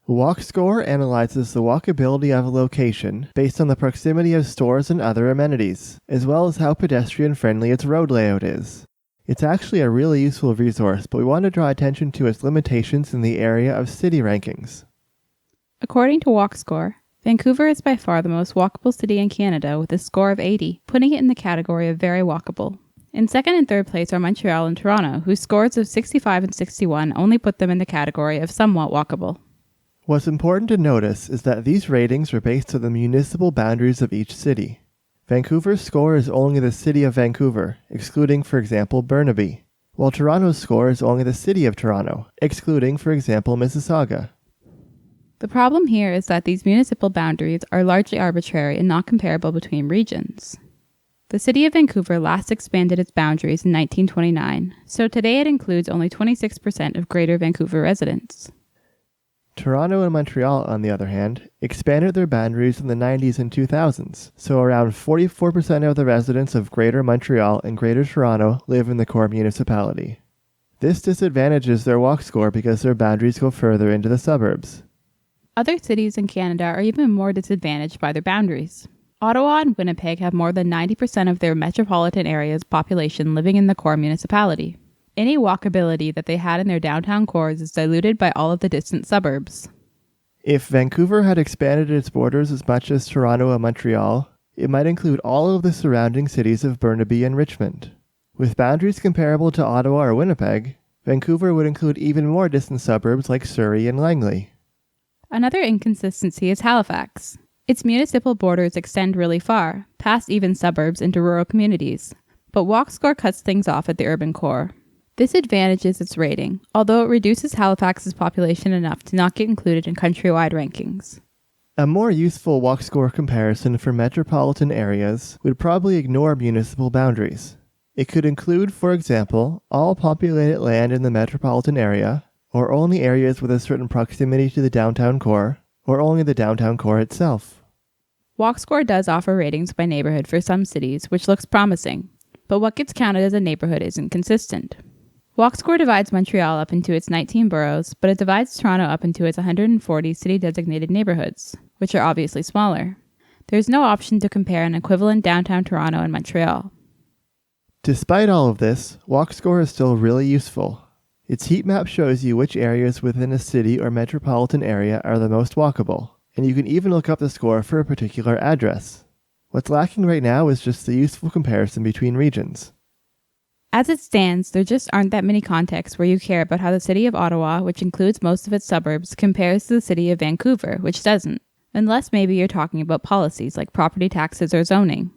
WalkScore analyzes the walkability of a location based on the proximity of stores and other amenities, as well as how pedestrian-friendly its road layout is. It's actually a really useful resource, but we want to draw attention to its limitations in the area of city rankings. According to WalkScore, Vancouver is by far the most walkable city in Canada with a score of 80, putting it in the category of very walkable. In second and third place are Montreal and Toronto, whose scores of 65 and 61 only put them in the category of somewhat walkable. What's important to notice is that these ratings are based on the municipal boundaries of each city. Vancouver's score is only the city of Vancouver, excluding, for example, Burnaby, while Toronto's score is only the city of Toronto, excluding, for example, Mississauga. The problem here is that these municipal boundaries are largely arbitrary and not comparable between regions. The city of Vancouver last expanded its boundaries in 1929, so today it includes only 26% of Greater Vancouver residents. Toronto and Montreal, on the other hand, expanded their boundaries in the 90s and 2000s, so around 44% of the residents of Greater Montreal and Greater Toronto live in the core municipality. This disadvantages their WalkScore because their boundaries go further into the suburbs. Other cities in Canada are even more disadvantaged by their boundaries. Ottawa and Winnipeg have more than 90% of their metropolitan area's population living in the core municipality. Any walkability that they had in their downtown cores is diluted by all of the distant suburbs. If Vancouver had expanded its borders as much as Toronto and Montreal, it might include all of the surrounding cities of Burnaby and Richmond. With boundaries comparable to Ottawa or Winnipeg, Vancouver would include even more distant suburbs like Surrey and Langley. Another inconsistency is Halifax. Its municipal borders extend really far, past even suburbs into rural communities, but WalkScore cuts things off at the urban core. This advantages its rating, although it reduces Halifax's population enough to not get included in countrywide rankings. A more useful WalkScore comparison for metropolitan areas would probably ignore municipal boundaries. It could include, for example, all populated land in the metropolitan area, or only areas with a certain proximity to the downtown core, or only the downtown core itself. WalkScore does offer ratings by neighborhood for some cities, which looks promising, but what gets counted as a neighborhood isn't consistent. WalkScore divides Montreal up into its 19 boroughs, but it divides Toronto up into its 140 city-designated neighborhoods, which are obviously smaller. There's no option to compare an equivalent downtown Toronto and Montreal. Despite all of this, WalkScore is still really useful. Its heat map shows you which areas within a city or metropolitan area are the most walkable, and you can even look up the score for a particular address. What's lacking right now is just the useful comparison between regions. As it stands, there just aren't that many contexts where you care about how the city of Ottawa, which includes most of its suburbs, compares to the city of Vancouver, which doesn't, unless maybe you're talking about policies like property taxes or zoning.